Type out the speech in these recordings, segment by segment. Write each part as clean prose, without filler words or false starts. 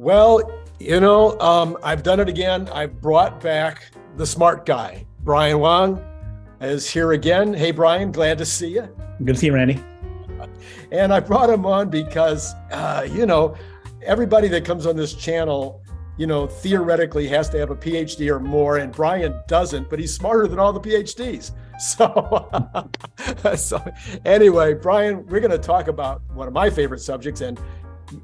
Well, I've done it again. I've brought back the smart guy. Brian Wang is here again. Hey, Brian, glad to see you. Good to see you, Randy. And I brought him on because, everybody that comes on this channel, theoretically has to have a PhD or more, and Brian doesn't, but he's smarter than all the PhDs. So anyway, Brian, we're going to talk about one of my favorite subjects, and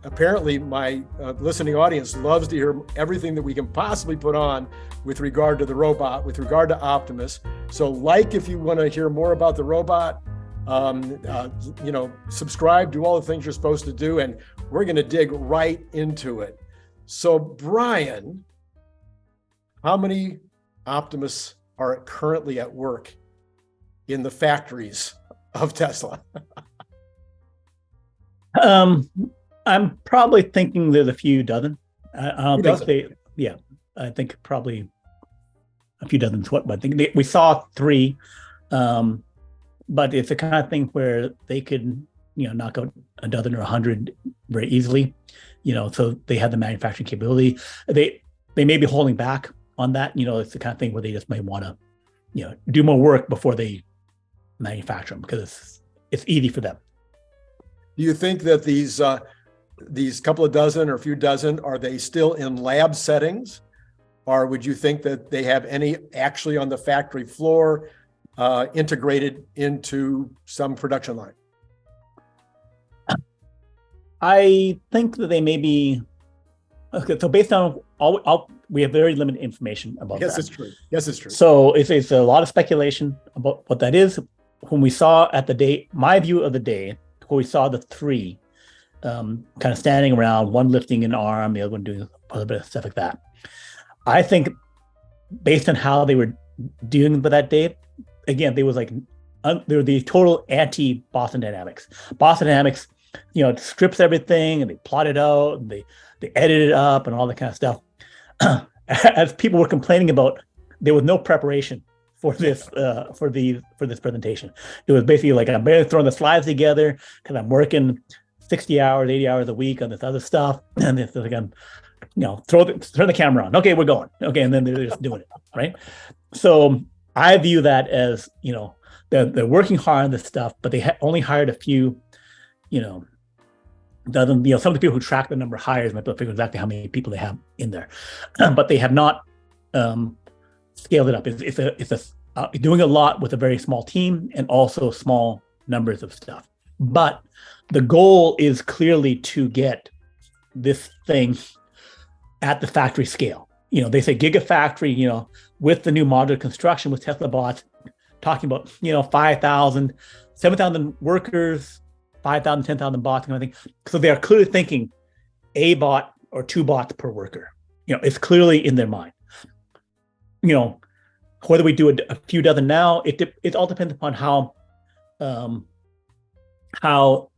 apparently my listening audience loves to hear everything that we can possibly put on with regard to the robot, with regard to Optimus. So if you want to hear more about the robot, subscribe, do all the things you're supposed to do, and we're going to dig right into it. So Brian, how many Optimus are currently at work in the factories of Tesla? I'm probably thinking there's a few dozen. I think probably a few dozen. But I think we saw three, but it's the kind of thing where they could, knock out a dozen or 100 very easily. So they have the manufacturing capability. They may be holding back on that. It's the kind of thing where they just may want to, do more work before they manufacture them because it's easy for them. Do you think that these couple of dozen or a few dozen, are they still in lab settings? Or would you think that they have any actually on the factory floor integrated into some production line? I think that they may be. Okay, so based on all we have very limited information about that. Yes, it's true. So it's a lot of speculation about what that is. When we saw at the day, my view of the day, where we saw the three kind of standing around, one lifting an arm, the other one doing a little bit of stuff like that. I think based on how they were dealing with that day, again, they were the total anti-Boston Dynamics. Boston Dynamics, strips everything and they plot it out and they edit it up and all that kind of stuff. As people were complaining about, there was no preparation for this for this presentation. It was basically like I'm barely throwing the slides together because I'm working 60 hours, 80 hours a week on this other stuff. And it's like I'm, turn the camera on. Okay, we're going. Okay, and then they're just doing it, right? So I view that as, they're working hard on this stuff, but they only hired a few, some of the people who track the number of hires might be able to figure exactly how many people they have in there. But they have not scaled it up. It's doing a lot with a very small team and also small numbers of stuff. But the goal is clearly to get this thing at the factory scale. They say gigafactory, with the new modular construction with Tesla bots, talking about, 5,000, 7,000 workers, 5,000, 10,000 bots and everything. So they are clearly thinking a bot or two bots per worker. It's clearly in their mind. Whether we do a few dozen now, it all depends upon how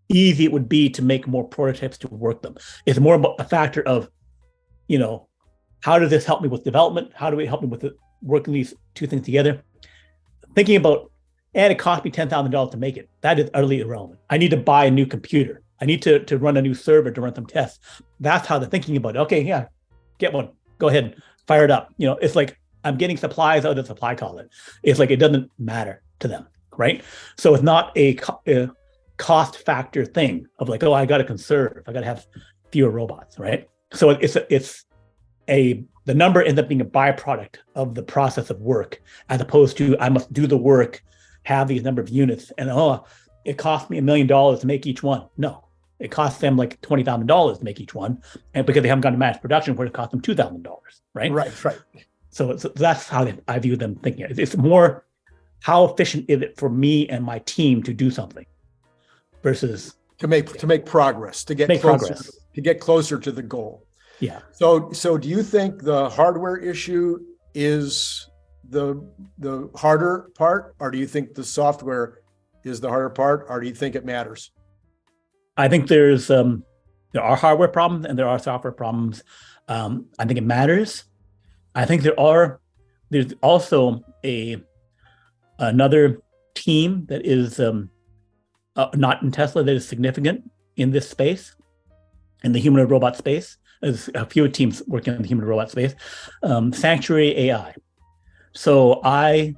easy it would be to make more prototypes to work them. It's more about a factor of, how does this help me with development? How do we help me with working these two things together? Thinking about, and it cost me $10,000 to make it. That is utterly irrelevant. I need to buy a new computer. I need to run a new server to run some tests. That's how they're thinking about it. Okay, yeah, get one. Go ahead, fire it up. It's like I'm getting supplies out of the supply closet. It's like it doesn't matter to them, right? So it's not a cost factor thing of like, I got to conserve. I got to have fewer robots, right? So the number ends up being a byproduct of the process of work, as opposed to I must do the work, have these number of units, and it cost me $1 million to make each one. No, it costs them like $20,000 to make each one, and because they haven't gone to mass production, where it cost them $2,000, right? Right. So that's how I view them thinking. It's more, how efficient is it for me and my team to do something, versus to make progress, to get closer to the goal. Yeah. So do you think the hardware issue is the harder part, or do you think the software is the harder part, or do you think it matters? I think there are hardware problems and there are software problems. I think it matters. I think there's also another team that is not in Tesla that is significant in this space. in the human robot space. There's a few teams working on the human robot space. Sanctuary AI. So I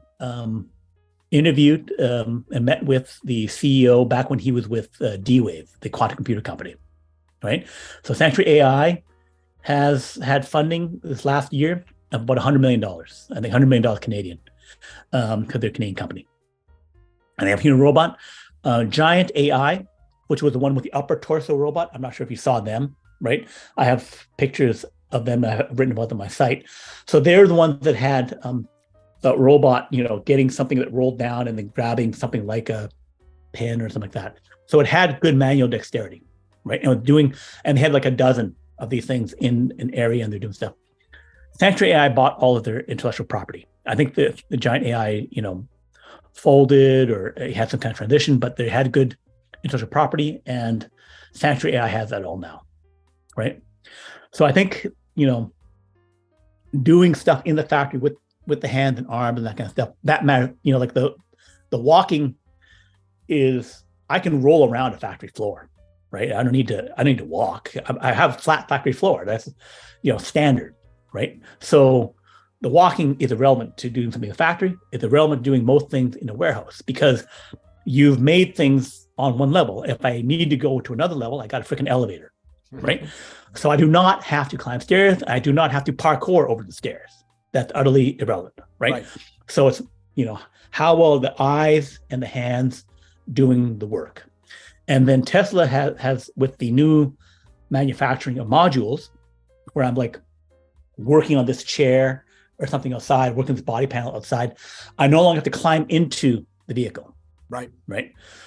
interviewed and met with the CEO back when he was with D-Wave, the quantum computer company, right? So Sanctuary AI has had funding this last year of about $100 million. I think $100 million Canadian, because they're a Canadian company. And they have human robot, Giant AI, which was the one with the upper torso robot. I'm not sure if you saw them, right? I have pictures of them. I've written about them on my site. So they're the ones that had the robot, getting something that rolled down and then grabbing something like a pen or something like that. So it had good manual dexterity, right? And they had like a dozen of these things in an area, and they're doing stuff. Sanctuary AI bought all of their intellectual property. I think the Giant AI, folded or it had some kind of transition, but they had good intellectual property, and Sanctuary AI has that all now, right? So I think, doing stuff in the factory with the hands and arms and that kind of stuff, that matters. Like the walking is, I can roll around a factory floor, right? I don't need to walk. I have flat factory floor. That's, standard, right? So the walking is irrelevant to doing something in the factory. It's irrelevant to doing most things in a warehouse, because you've made things on one level. If I need to go to another level, I got a freaking elevator, right? So I do not have to climb stairs. I do not have to parkour over the stairs. That's utterly irrelevant, right? So it's, how well the eyes and the hands doing the work. And then Tesla has with the new manufacturing of modules, where I'm like working on this chair or something outside, working this body panel outside, I no longer have to climb into the vehicle. Right.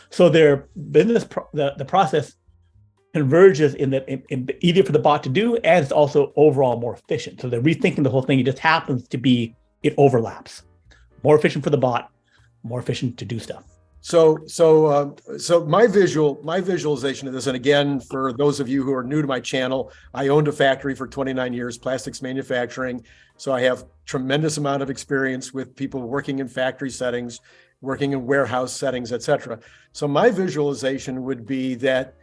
So their business, the process converges in that it's easier for the bot to do, and it's also overall more efficient. So they're rethinking the whole thing. It just happens to be, it overlaps. More efficient for the bot, more efficient to do stuff. So my visualization of this, and again, for those of you who are new to my channel, I owned a factory for 29 years, plastics manufacturing. So I have tremendous amount of experience with people working in factory settings, working in warehouse settings, et cetera. So my visualization would be that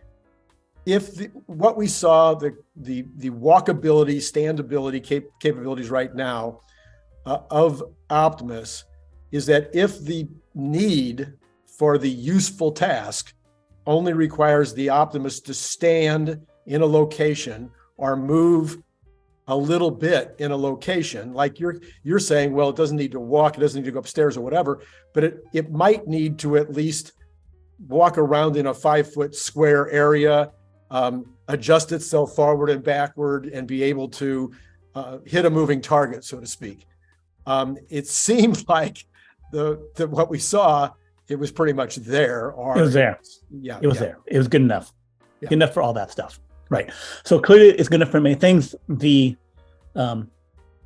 if what we saw, the walkability, standability capabilities right now of Optimus, is that if the need for the useful task only requires the Optimus to stand in a location or move a little bit in a location, like you're saying, well, it doesn't need to walk, it doesn't need to go upstairs or whatever, but it might need to at least walk around in a 5-foot square area, adjust itself forward and backward, and be able to hit a moving target, so to speak. It seemed like what we saw, it was pretty much there. It was there. Yeah, it was there. It was good enough. Yeah. Good enough for all that stuff. Right. So clearly it's good enough for many things. The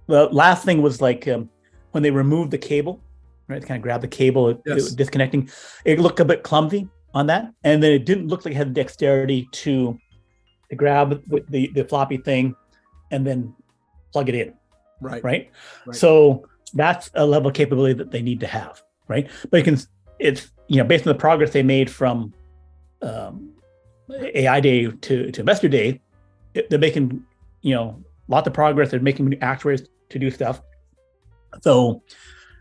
last thing was like when they removed the cable, right? Kind of grab the cable, it was disconnecting. It looked a bit clumsy on that. And then it didn't look like it had the dexterity to grab the floppy thing and then plug it in. Right. So that's a level of capability that they need to have. Right. But it's based on the progress they made from AI Day to Investor Day, they're making lots of progress. They're making new actuators to do stuff. So,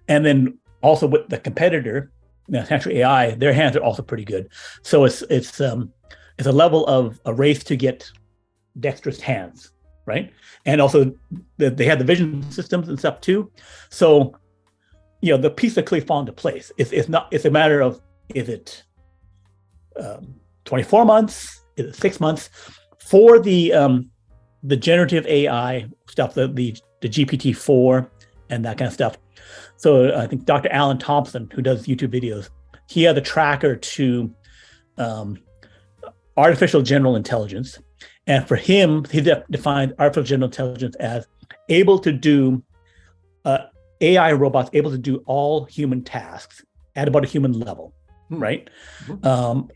and then also with the competitor, Sanctuary AI, their hands are also pretty good. So it's a level of a race to get dexterous hands, right? And also they have the vision systems and stuff too. So the pieces are clearly fall into place. It's a matter of, is it 24 months? Is it 6 months? For the generative AI stuff, the GPT-4 and that kind of stuff. So I think Dr. Alan Thompson, who does YouTube videos, he had a tracker to artificial general intelligence. And for him, he defined artificial general intelligence as able to do AI robots able to do all human tasks at about a human level, right?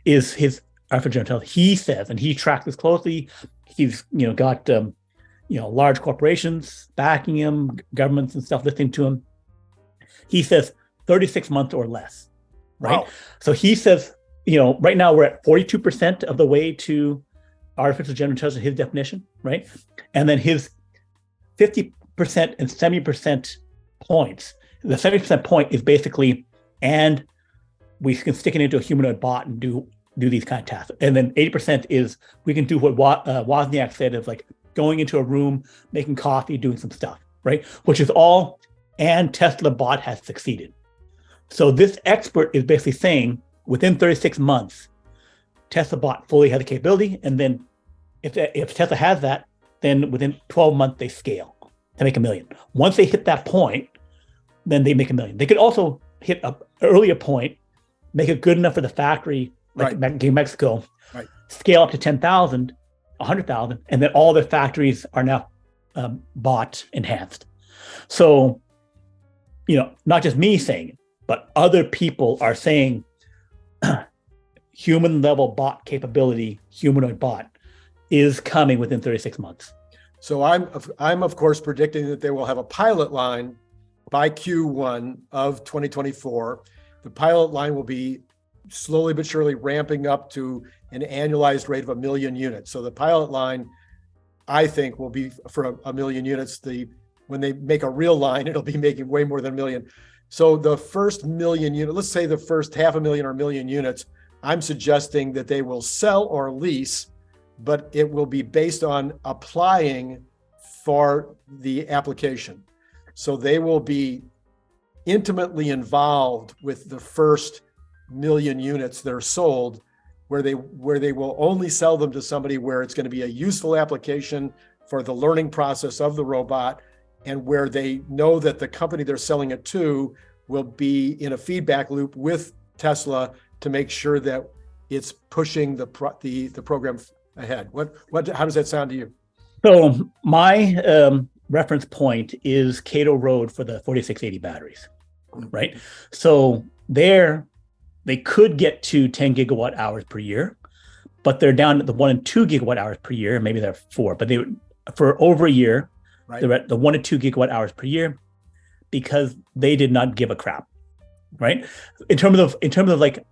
Is his artificial general intelligence. He says, and he tracks this closely. He's got large corporations backing him, governments and stuff listening to him. He says 36 months or less, right? Wow. So he says, right now we're at 42% of the way to artificial general intelligence, his definition, right? And then his 50% and 70% points. The 70% point is basically, and we can stick it into a humanoid bot and do these kind of tasks. And then 80% is we can do what Wozniak said of like going into a room, making coffee, doing some stuff, right? Which is all, and Tesla bot has succeeded. So this expert is basically saying within 36 months, Tesla bot fully has the capability. And then if Tesla has that, then within 12 months, they scale to make $1 million. Once they hit that point, then they make $1 million. They could also hit an earlier point, make it good enough for the factory, like in Mexico, scale up to 10,000, 100,000, and then all the factories are now bot enhanced. So, not just me saying it, but other people are saying human level bot capability, humanoid bot, is coming within 36 months. So I'm of course predicting that they will have a pilot line by Q1 of 2024. The pilot line will be slowly but surely ramping up to an annualized rate of 1 million units. So the pilot line, I think, will be for 1 million units. When they make a real line, it'll be making way more than 1 million. So the first 1 million units, let's say the first 500,000 or 1 million units, I'm suggesting that they will sell or lease, but it will be based on applying for the application. So they will be intimately involved with the first 1 million units that are sold, where they will only sell them to somebody where it's going to be a useful application for the learning process of the robot, and where they know that the company they're selling it to will be in a feedback loop with Tesla to make sure that it's pushing the program ahead. How does that sound to you? So my reference point is Cato Road for the 4680 batteries, right? So they could get to 10 gigawatt hours per year, but they're down at the 1 and 2 gigawatt hours per year. Maybe they're 4, but for over a year, they're at the 1 to 2 gigawatt hours per year because they did not give a crap, right? In terms of like,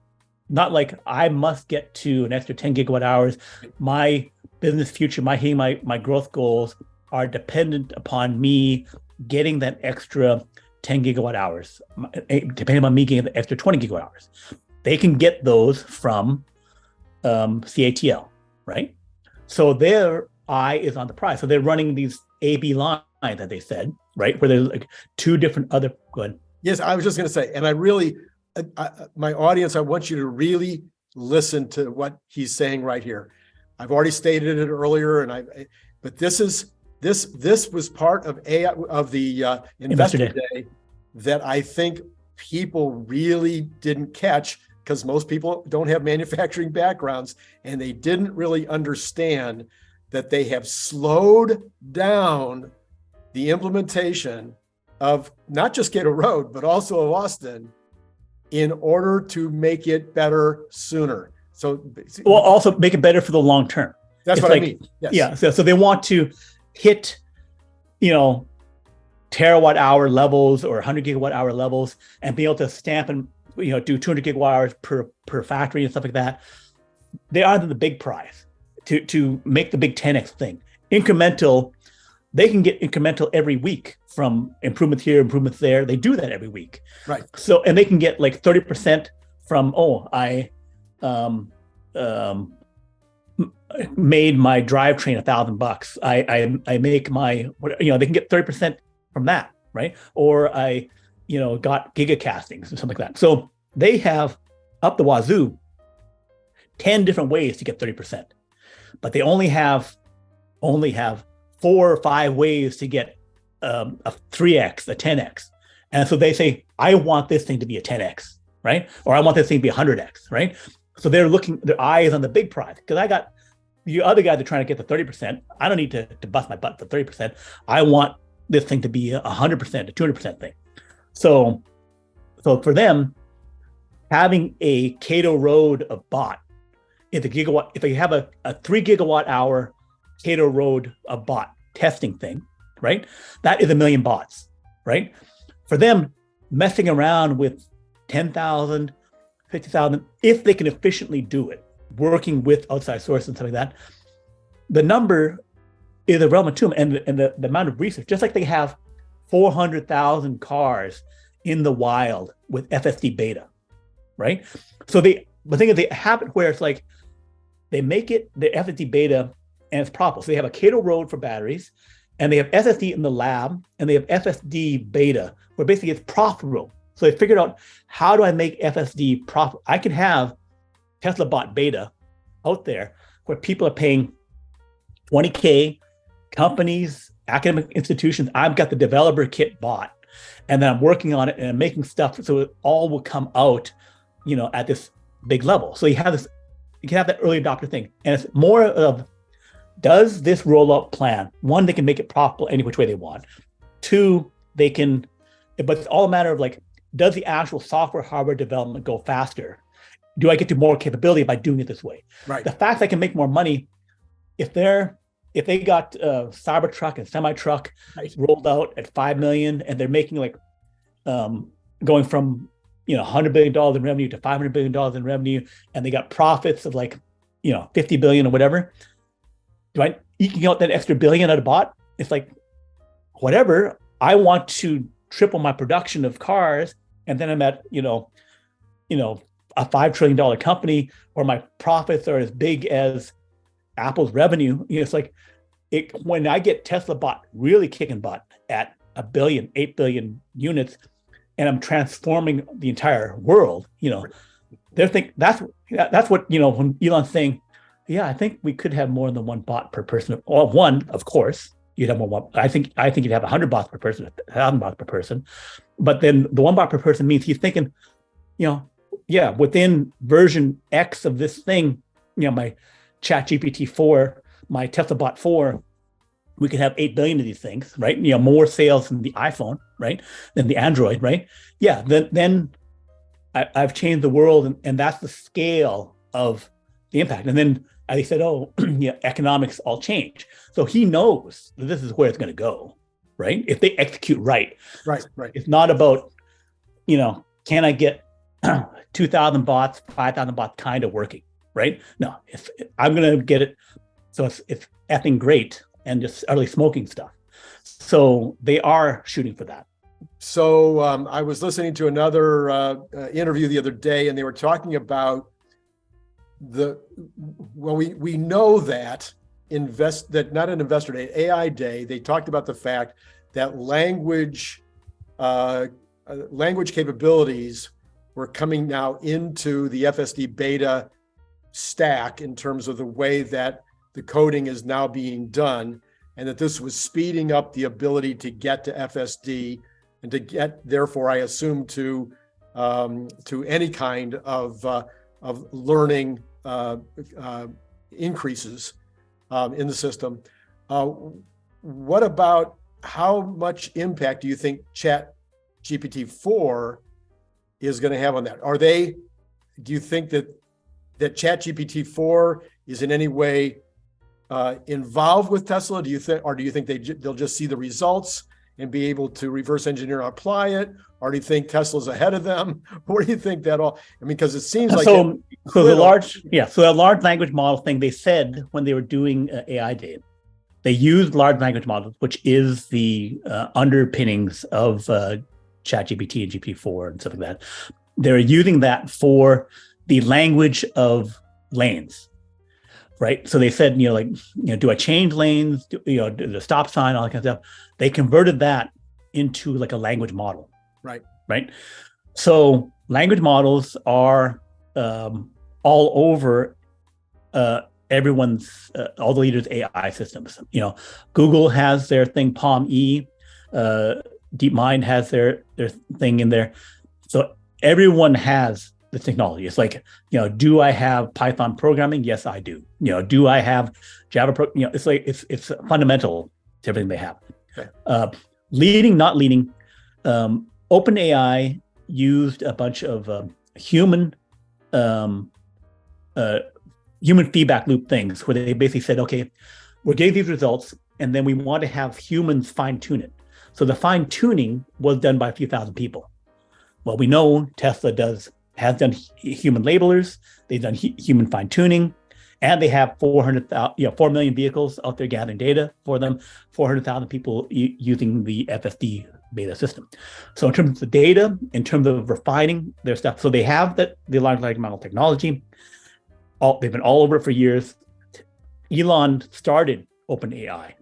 not like I must get to an extra 10 gigawatt hours. My business future, my growth goals are dependent upon me getting that extra 10 gigawatt hours, depending on me getting the extra 20 gigawatt hours. They can get those from CATL, right? So their eye is on the prize. So they're running these A/B lines that they said, right? Where there's like two different other, go ahead. Yes, I was just going to say, and my audience, I want you to really listen to what he's saying right here. I've already stated it earlier, but this was part of the Investor Day that I think people really didn't catch, because most people don't have manufacturing backgrounds, and they didn't really understand that they have slowed down the implementation of not just Cato Road, but also of Austin, in order to make it better sooner. So, well, also make it better for the long term. That's what I mean. Yes. Yeah. So they want to hit, terawatt hour levels or 100 gigawatt hour levels, and be able to stamp and do 200 gigawatt hours per factory and stuff like that. They are the big prize to make the big 10x thing. Incremental, they can get incremental every week from improvements here, improvements there. They do that every week. Right. So, and they can get like 30% from, I made my drivetrain $1,000. I make my, they can get 30% from that, right? Or I, got giga castings and something like that. So they have up the wazoo 10 different ways to get 30%, but they only have 4 or 5 ways to get a 3x, a 10x. And so they say, I want this thing to be a 10x, right? Or I want this thing to be 100x, right? So their eye is on the big prize, because I got the other guys are trying to get the 30%. I don't need to bust my butt for 30%. I want this thing to be 100%, a 200% thing. So for them, having a Cato Road of bot is a gigawatt. If they have a 3 gigawatt hour Cato Road of bot testing thing, right? That is 1 million bots, right? For them, messing around with 10,000, 50,000, if they can efficiently do it, working with outside sources and stuff like that, the number is a relevant to them, and the amount of research, just like they have 400,000 cars in the wild with FSD beta, right? So the thing is, they have it where it's like they make it the FSD beta and it's profitable. So they have a Cato Road for batteries, and they have SSD in the lab, and they have FSD beta, where basically it's profitable. So they figured out, how do I make FSD profitable? I can have Tesla bot beta out there where people are paying $20K, companies, academic institutions. I've got the developer kit bought, and then I'm working on it and I'm making stuff so it all will come out, at this big level. So you can have that early adopter thing. And it's more of, does this rollout plan, one, they can make it profitable any which way they want. Two, they can, but it's all a matter of like, does the actual software hardware development go faster? Do I get to more capability by doing it this way? Right. The fact I can make more money, if they got Cybertruck and semi-truck rolled out at 5 million, and they're making like going from $100 billion in revenue to $500 billion in revenue, and they got profits of like 50 billion or whatever, do I eking out that extra billion at a bot? It's like, whatever. I want to triple my production of cars, and then I'm at a $5 trillion company, or my profits are as big as Apple's revenue. It's like, when I get Tesla bot really kicking butt at 8 billion units, and I'm transforming the entire world, they think that's what, when Elon's saying, yeah, I think we could have more than one bot per person. Or one, of course, you'd have more. I think you'd have 100 bots per person, 1,000 bots per person. But then the one bot per person means he's thinking, within version X of this thing, my ChatGPT 4, my Tesla bot 4, we could have 8 billion of these things, right? More sales than the iPhone, right? Than the Android, right? Yeah, then I've changed the world, and that's the scale of the impact. And then they said, economics all change. So he knows that this is where it's going to go, right? If they execute right. Right. It's not about, can I get 2,000 bots, 5,000 bots kind of working, right? No, I'm going to get it so it's effing great and just utterly smoking stuff. So they are shooting for that. So I was listening to another interview the other day, and they were talking about we know that not an investor day, AI day, they talked about the fact that language capabilities were coming now into the FSD beta stack in terms of the way that the coding is now being done, and that this was speeding up the ability to get to FSD and to get, therefore, I assume, to any kind of learning increases in the system. What about how much impact do you think ChatGPT-4 is going to have on that? Do you think that ChatGPT-4 is in any way involved with Tesla? Do you think they'll just see the results and be able to reverse engineer and apply it? Or do you think Tesla's ahead of them? What do you think that all? I mean, because it seems like the large language model thing, they said when they were doing AI Day, they used large language models, which is the underpinnings of ChatGPT and GPT-4 and stuff like that. They're using that for the language of lanes, right? So they said, do I change lanes? Do the stop sign, all that kind of stuff. They converted that into like a language model. Right. So language models are all over everyone's, all the leaders' AI systems. Google has their thing, Palm-E. DeepMind has their thing in there. So everyone has the technology. It's like, do I have Python programming? Yes, I do. Do I have Java? It's like it's fundamental to everything they have. Okay. Leading, not leading. OpenAI used a bunch of human feedback loop things where they basically said, okay, we're getting these results, and then we want to have humans fine tune it. So the fine tuning was done by a few thousand people. Well, we know Tesla has done human labelers, they've done human fine tuning, and they have 400,000, 4 million vehicles out there gathering data for them, 400,000 people using the FSD beta system. So in terms of the data, in terms of refining their stuff, so they have the large language model technology. They've been all over it for years. Elon started OpenAI.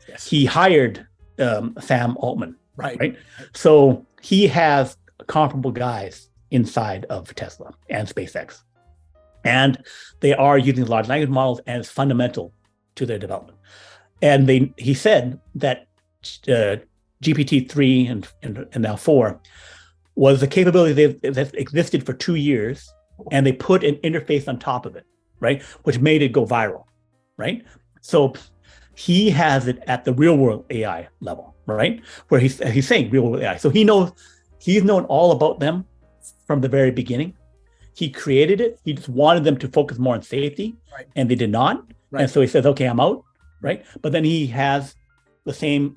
Yes. He hired Sam Altman. Right. So he has comparable guys inside of Tesla and SpaceX. And they are using large language models, and it's fundamental to their development. And he said that GPT-3 and now 4 was a capability that existed for 2 years, and they put an interface on top of it, right? Which made it go viral, right? So he has it at the real world AI level, right? Where he's saying real world AI. So he's known all about them from the very beginning. He created it. He just wanted them to focus more on safety, right, and they did not. Right. And so he says, okay, I'm out, right? But then he has the same,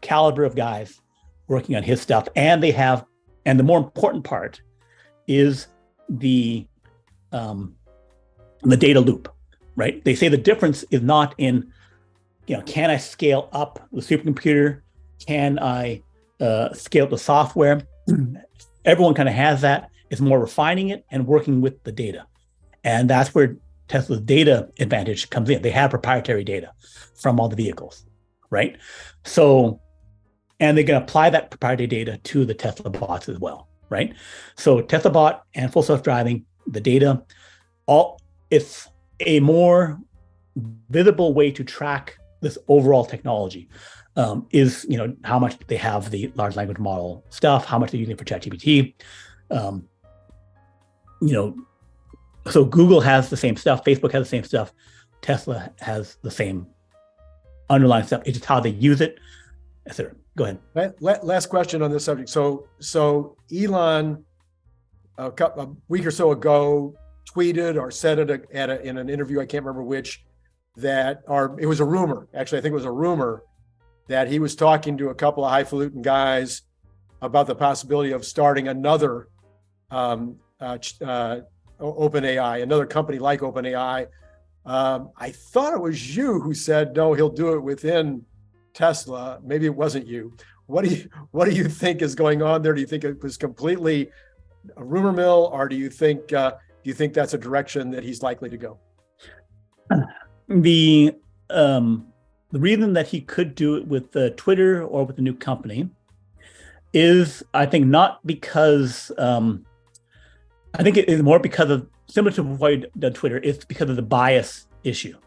caliber of guys working on his stuff. And and the more important part is the data loop, right? They say the difference is not in, can I scale up the supercomputer? Can I scale up the software? Everyone kind of has that. It's more refining it and working with the data. And that's where Tesla's data advantage comes in. They have proprietary data from all the vehicles, right? So, and they're going to apply that proprietary data to the Tesla bots as well, right? So Tesla bot and full self-driving, the data, it's a more visible way to track this overall technology. Is how much they have the large language model stuff, how much they're using for ChatGPT. So Google has the same stuff, Facebook has the same stuff, Tesla has the same underlying stuff. It's just how they use it, etc. Go ahead. Last question on this subject. So Elon, a week or so ago, tweeted or said it in an interview, I can't remember which, or it was a rumor. Actually, I think it was a rumor that he was talking to a couple of highfalutin guys about the possibility of starting another OpenAI, another company like OpenAI. I thought it was you who said, no, he'll do it within Tesla. Maybe it wasn't you. What do you think is going on there? Do you think it was completely a rumor mill, or do you think that's a direction that he's likely to go? The reason that he could do it with Twitter or with a new company is, I think, not because I think it is more because of, similar to why he did Twitter, it's because of the bias issue,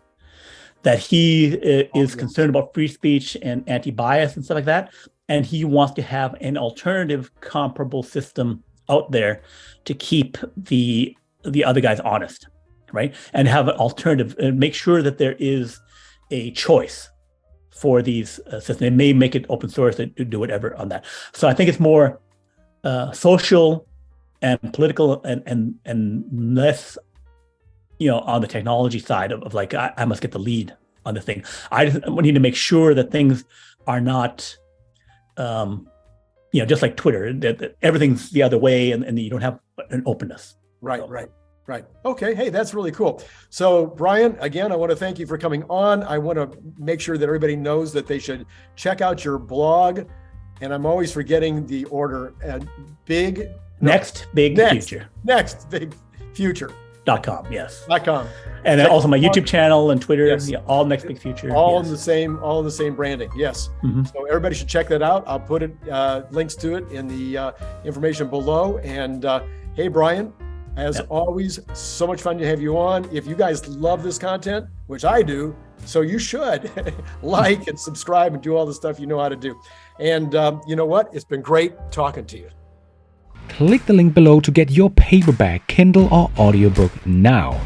that he is concerned about free speech and anti-bias and stuff like that. And he wants to have an alternative comparable system out there to keep the other guys honest, right? And have an alternative and make sure that there is a choice for these systems. It may make it open source to do whatever on that. So I think it's more social and political and less, on the technology side of like, I must get the lead on the thing. We need to make sure that things are not, just like Twitter, that everything's the other way and you don't have an openness. Right. Okay. Hey, that's really cool. So Brian, again, I want to thank you for coming on. I want to make sure that everybody knows that they should check out your blog. And I'm always forgetting the order. Next Big Future. Nextbigfuture.com. Yes. .com. And then also my YouTube channel and Twitter. Yes. All Next Big Future. All in the same branding. Yes. Mm-hmm. So everybody should check that out. I'll put links to it in the information below. And hey, Brian, as always, so much fun to have you on. If you guys love this content, which I do, so you should like and subscribe and do all the stuff you know how to do. And you know what? It's been great talking to you. Click the link below to get your paperback, Kindle, or audiobook now.